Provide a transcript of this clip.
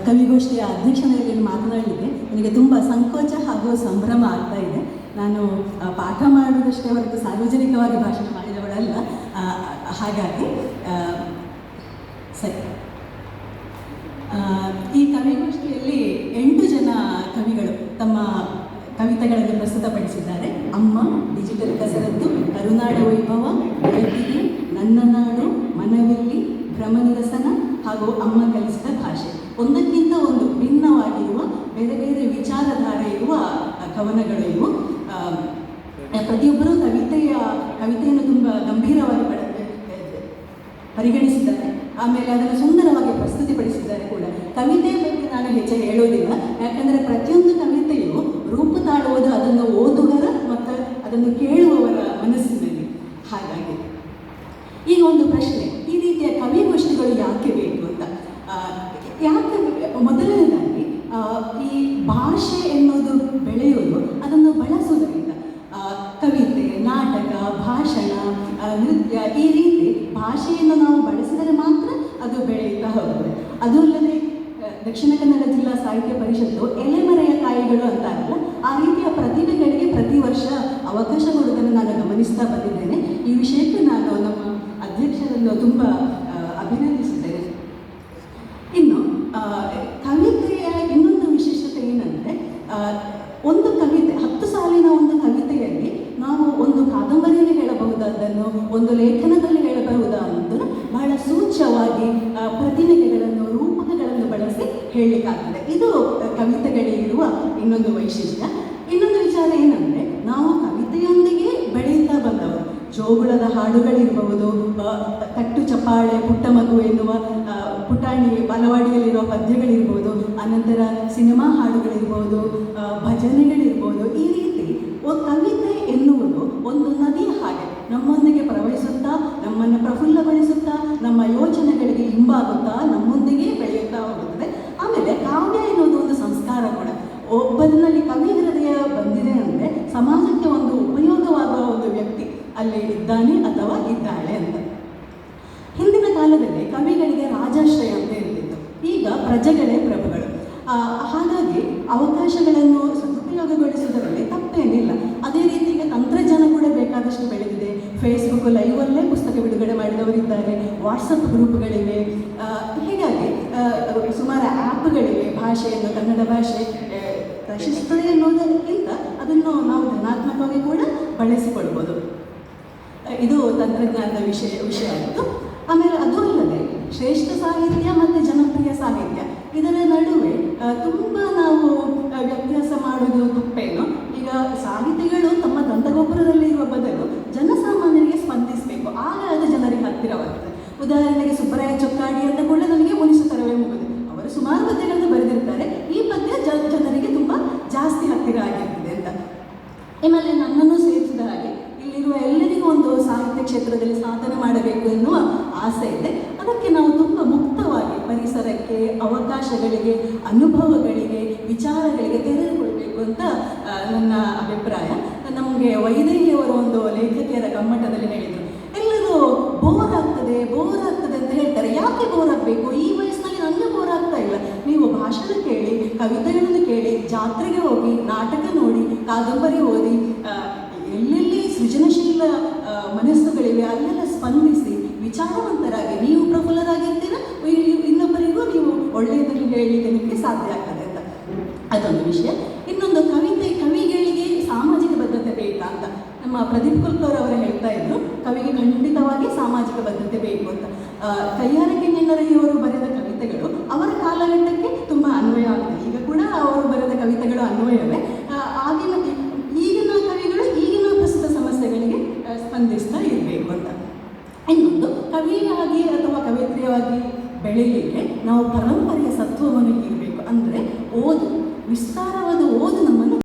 ಕವಿಗೋಷ್ಠಿಯ ಅಧ್ಯಕ್ಷತೆಯಲ್ಲಿ ಮಾತನಾಡಲಿಕ್ಕೆ ನನಗೆ ತುಂಬ ಸಂಕೋಚ ಹಾಗೂ ಸಂಭ್ರಮ ಆಗ್ತಾ ಇದೆ. ನಾನು ಪಾಠ ಮಾಡುವುದಷ್ಟೇ ಹೊರತು ಸಾರ್ವಜನಿಕವಾಗಿ ಭಾಷಣ ಮಾಡಿದವಳಲ್ಲ. ಹಾಗಾಗಿ ಸರಿ, ಈ ಕವಿಗೋಷ್ಠಿಯಲ್ಲಿ 8 ಜನ ಕವಿಗಳು ತಮ್ಮ ಕವಿತೆಗಳನ್ನು ಪ್ರಸ್ತುತಪಡಿಸಿದ್ದಾರೆ. ಅಮ್ಮ, ಡಿಜಿಟಲ್ ಕಸರತ್ತು, ಕರುನಾಡ ವೈಭವ, ಬೆಳಕಿಗೆ, ನನ್ನ ನಾಡು, ಮನವಿಲ್ಲಿ, ಭ್ರಮನಿರಸನ ಹಾಗೂ ಅಮ್ಮ ಕಲಿಸಿದ ಭಾಷೆ. ಒಂದಕ್ಕಿಂತ ಒಂದು ಭಿನ್ನವಾಗಿರುವ ಬೇರೆ ಬೇರೆ ವಿಚಾರಧಾರೆ ಇರುವ ಕವನಗಳು ಇವು. ಪ್ರತಿಯೊಬ್ಬರೂ ಕವಿತೆಯನ್ನು ತುಂಬ ಗಂಭೀರವಾಗಿ ಪರಿಗಣಿಸಿದ್ದಾರೆ. ಆಮೇಲೆ ಅದನ್ನು ಸುಂದರವಾಗಿ ಪ್ರಸ್ತುತಿಪಡಿಸಿದ್ದಾರೆ ಕೂಡ. ಕವಿತೆಯ ಬಗ್ಗೆ ನಾನು ಹೆಚ್ಚು ಹೇಳೋದಿಲ್ಲ, ಯಾಕಂದರೆ ಪ್ರತಿಯೊಂದು ಕವಿತೆಯು ರೂಪು ತಾಳುವುದು ಅದನ್ನು ಓದುಗರ ಮತ್ತು ಅದನ್ನು ಕೇಳುವವರ ಮನಸ್ಸಿನಲ್ಲಿ. ಹಾಗಾಗಿ ಈಗ ಒಂದು ಪ್ರಶ್ನೆ, ಈ ರೀತಿಯ ಕವಿಗೋಷ್ಠಿಗಳು ಯಾಕೆ ಬೇಕು ಅಂತ. ಯಾಕೆ ಮೊದಲನೇದಾಗಿ ಈ ಭಾಷೆ ಎನ್ನುವುದು ಬೆಳೆಯುವುದು ಅದನ್ನು ಬಳಸುವುದರಿಂದ. ಕವಿತೆ, ನಾಟಕ, ಭಾಷಣ, ನೃತ್ಯ, ಈ ರೀತಿ ಭಾಷೆಯನ್ನು ನಾವು ಬಳಸಿದರೆ ಮಾತ್ರ ಅದು ಬೆಳೆಯುತ್ತಾ ಹೋಗುತ್ತದೆ. ಅದು ಅಲ್ಲದೆ ದಕ್ಷಿಣ ಕನ್ನಡ ಜಿಲ್ಲಾ ಸಾಹಿತ್ಯ ಪರಿಷತ್ತು ಎಲೆಮರೆಯ ಕಾಯಿಗಳು ಅಂತಾರಲ್ಲ, ಆ ರೀತಿಯ ಪ್ರತಿಭೆಗಳಿಗೆ ಪ್ರತಿ ವರ್ಷ ಅವಕಾಶ ಕೊಡುವುದನ್ನು ನಾನು ಗಮನಿಸ್ತಾ ಬಂದಿದ್ದೇನೆ. ಈ ವಿಷಯಕ್ಕೆ ನಾನು ನಮ್ಮ ಅಧ್ಯಕ್ಷರನ್ನು ತುಂಬ ಅಭಿನಂದಿಸುತ್ತೇನೆ. ಇನ್ನು ಕವಿತೆಯ ಇನ್ನೊಂದು ವಿಶೇಷತೆ ಏನಂದರೆ, ಒಂದು ಕವಿತೆ 10 ಸಾಲಿನ ಒಂದು ಕವಿತೆಯಲ್ಲಿ ನಾವು ಒಂದು ಕಾದಂಬರಿಯಲ್ಲಿ ಹೇಳಬಹುದಾದನ್ನು, ಒಂದು ಲೇಖನದಲ್ಲಿ ಹೇಳಬಹುದಾದನ್ನು ಬಹಳ ಸೂಚ್ಯವಾಗಿ ಪ್ರತಿಮೆಗಳನ್ನು, ರೂಪಕಗಳನ್ನು ಬಳಸಿ ಹೇಳಲಿಕ್ಕಾಗ್ತದೆ. ಇದು ಕವಿತೆಗಳಿರುವ ಇನ್ನೊಂದು ವೈಶಿಷ್ಟ್ಯ. ಇನ್ನೊಂದು ವಿಚಾರ ಏನಂದರೆ, ನಾವು ಕವಿತೆಯೊಂದಿಗೆ ಬೆಳೆಯುತ್ತಾ ಬಂದವರು. ಜೋಗುಳದ ಹಾಡುಗಳಿರಬಹುದು, ತಟ್ಟು ಚಪ್ಪಾಳೆ, ಪುಟ್ಟ ಮಗು ಎನ್ನುವ ಪುಟಾಣಿ ಬಾಲವಾಡಿಯಲ್ಲಿರುವ ಪದ್ಯಗಳಿರ್ಬೋದು, ಅನಂತರ ಸಿನಿಮಾ ಹಾಡುಗಳಿರ್ಬೋದು, ಭಜನೆಗಳಿರ್ಬೋದು. ಈ ರೀತಿ ಕವಿತೆ ಎನ್ನುವುದು ಒಂದು ನದಿಯ ಹಾಗೆ ನಮ್ಮೊಂದಿಗೆ ಪ್ರವಹಿಸುತ್ತಾ, ನಮ್ಮನ್ನು ಪ್ರಫುಲ್ಲಗೊಳಿಸುತ್ತಾ, ನಮ್ಮ ಯೋಚನೆಗಳಿಗೆ ಹಿಂಬಾಗುತ್ತಾ, ನಮ್ಮೊಂದಿಗೆ ಬೆಳೆಯುತ್ತಾ ಹೋಗುತ್ತದೆ. ಆಮೇಲೆ ಕಾವ್ಯ ಎನ್ನುವುದು ಒಂದು ಸಂಸ್ಕಾರ ಕೂಡ. ಒಬ್ಬರಿನಲ್ಲಿ ಕವಿ ಹೃದಯ ಬಂದಿದೆ ಅಂದರೆ ಸಮಾಜಕ್ಕೆ ಒಂದು ಉಪಯೋಗವಾಗುವ ಒಂದು ವ್ಯಕ್ತಿ ಅಲ್ಲಿ ಇದ್ದಾನೆ ಅಥವಾ ಇದ್ದಾಳೆ ಅಂತ. ಹಿಂದಿನ ಕಾಲದಲ್ಲಿ ಕವಿಗಳಿಗೆ ರಾಜಾಶ್ರಯ ಅಂತ ಇರ್ತಿತ್ತು, ಈಗ ಪ್ರಜೆಗಳೇ ಪ್ರಭುಗಳು. ಹಾಗಾಗಿ ಅವಕಾಶಗಳನ್ನು ಸದುಪಯೋಗಗೊಳಿಸುವುದರಲ್ಲಿ ತಪ್ಪೇನಿಲ್ಲ. ಅದೇ ರೀತಿ ಈಗ ತಂತ್ರಜ್ಞಾನ ಕೂಡ ಬೇಕಾದಷ್ಟು ಬೆಳೆದಿದೆ. ಫೇಸ್ಬುಕ್ ಲೈವಲ್ಲೇ ಪುಸ್ತಕ ಬಿಡುಗಡೆ ಮಾಡಿದವರಿದ್ದಾರೆ, ವಾಟ್ಸಪ್ ಗ್ರೂಪ್ಗಳಿವೆ. ಹೀಗಾಗಿ ಸುಮಾರು ಆ್ಯಪ್ಗಳಿವೆ. ಭಾಷೆಯನ್ನು, ಕನ್ನಡ ಭಾಷೆ ರಕ್ಷಿಸುತ್ತದೆ ಎನ್ನುವುದಕ್ಕಿಂತ ಅದನ್ನು ನಾವು ಧನಾತ್ಮಕವಾಗಿ ಕೂಡ ಬಳಸಿಕೊಳ್ಬೋದು. ಇದು ತಂತ್ರಜ್ಞಾನದ ವಿಷಯ ಆಯಿತು. ಆಮೇಲೆ ಅದು ಅಲ್ಲದೆ ಶ್ರೇಷ್ಠ ಸಾಹಿತ್ಯ ಮತ್ತು ಜನಪ್ರಿಯ ಸಾಹಿತ್ಯ ಇದರ ನಡುವೆ ತುಂಬ ನಾವು ವ್ಯತ್ಯಾಸ ಮಾಡುವುದು ತಪ್ಪೇನು. ಈಗ ಸಾಹಿತಿಗಳು ತಮ್ಮ ದಂತಗೋಪುರದಲ್ಲಿ ಇರುವ ಬದಲು ಜನಸಾಮಾನ್ಯರಿಗೆ ಸ್ಪಂದಿಸಬೇಕು, ಆಗ ಅದು ಜನರಿಗೆ ಹತ್ತಿರವಾಗ್ತದೆ. ಉದಾಹರಣೆಗೆ ಸುಬ್ಬರಾಯ ಚೊಕ್ಕಾಡಿ ಅಂತ ಕೂಡ ನನಗೆ ಮುನಿಸು ತರವೇ ಮುಗಿದು, ಅವರು ಸುಮಾರು ಪದ್ಯಗಳನ್ನು ಬರೆದಿರ್ತಾರೆ. ಈ ಪದ್ಯ ಜನರಿಗೆ ತುಂಬ ಜಾಸ್ತಿ ಹತ್ತಿರ ಆಗಿರ್ತದೆ ಅಂತ. ಆಮೇಲೆ ನನ್ನನ್ನು ಸೇರಿಸಿದ ಹಾಗೆ ಇಲ್ಲಿರುವ ಎಲ್ಲರಿಗೂ ಒಂದು ಸಾಹಿತ್ಯ ಕ್ಷೇತ್ರದಲ್ಲಿ ಸಾಧನೆ ಮಾಡಬೇಕು ಎನ್ನುವ ಆಸೆ ಇದೆ. ಅದಕ್ಕೆ ನಾವು ತುಂಬ ಮುಕ್ತವಾಗಿ ಪರಿಸರಕ್ಕೆ, ಅವಕಾಶಗಳಿಗೆ, ಅನುಭವಗಳಿಗೆ, ವಿಚಾರಗಳಿಗೆ ತೆರೆದುಕೊಳ್ಬೇಕು ಅಂತ ನನ್ನ ಅಭಿಪ್ರಾಯ. ನಮಗೆ ವೈದೇಹಿಯವರು ಒಂದು ಲೇಖಕಿಯರ ಕಮ್ಮಟದಲ್ಲಿ ಹೇಳಿದರು, ಎಲ್ಲರೂ ಬೋರ್ ಆಗ್ತದೆ ಅಂತ ಹೇಳ್ತಾರೆ. ಯಾಕೆ ಬೋರ್ ಆಗಬೇಕು? ಈ ವಯಸ್ಸಿನಲ್ಲಿ ನನಗೆ ಬೋರ್ ಆಗ್ತಾ ಇಲ್ಲ. ನೀವು ಭಾಷಣ ಕೇಳಿ, ಕವಿತೆಗಳನ್ನು ಕೇಳಿ, ಜಾತ್ರೆಗೆ ಹೋಗಿ, ನಾಟಕ ನೋಡಿ, ಕಾದಂಬರಿ ಓದಿ, ಎಲ್ಲೆಲ್ಲಿ ಸೃಜನಶೀಲ ಮನಸ್ಸುಗಳಿವೆ ಅಲ್ಲೆಲ್ಲ ಸ್ಪಂದಿಸಿ, ವಿಚಾರವಂತರಾಗಿ ನೀವು ಪ್ರಫುಲ್ಲರಾಗಿರ್ತೀರ, ಇನ್ನೊಬ್ಬರಿಗೂ ನೀವು ಒಳ್ಳೆಯದನ್ನು ಹೇಳಲಿಕ್ಕೆ ಸಾಧ್ಯ ಆಗ್ತದೆ ಅಂತ. ಅದೊಂದು ವಿಷಯ. ಇನ್ನೊಂದು ಕವಿಗಳಿಗೆ ಸಾಮಾಜಿಕ ಬದ್ಧತೆ ಬೇಕಾ ಅಂತ ನಮ್ಮ ಪ್ರದೀಪ್ ಕುಲ್ಕರ್ ಅವರು ಹೇಳ್ತಾ ಇದ್ರು. ಕವಿಗೆ ಖಂಡಿತವಾಗಿ ಸಾಮಾಜಿಕ ಬದ್ಧತೆ ಬೇಕು ಅಂತ. ಕೈಯಾರಕ್ಕೆ ನಿನ್ನರಹಿಯವರು ಬರೆದ ಕವಿತೆಗಳು ಅವರ ಕಾಲಘಟ್ಟಕ್ಕೆ ತುಂಬ ಅನ್ವಯ ಆಗಿದೆ. ಈಗ ಕೂಡ ಅವರು ಬರೆದ ಕವಿತೆಗಳು ಅನ್ವಯವೇ. ಈಗಿನ ಕವಿಗಳು ಈಗಿನ ಪ್ರಸ್ತುತ ಸಮಸ್ಯೆಗಳಿಗೆ ಸ್ಪಂದಿಸ್ತಾ ಇರಬೇಕು ಅಂತ. ಇನ್ನೊಂದು, ಕವಿಯಾಗಿ ಅಥವಾ ಕವಿತ್ರಿಯಾಗಿ ಬೆಳೆಯಲಿಕ್ಕೆ ನಾವು ಪರಂಪರೆಯ ಸತ್ವವನ್ನು ಇರಬೇಕು. ಅಂದರೆ ಓದು, ವಿಸ್ತಾರವಾದ ಓದು ನಮ್ಮ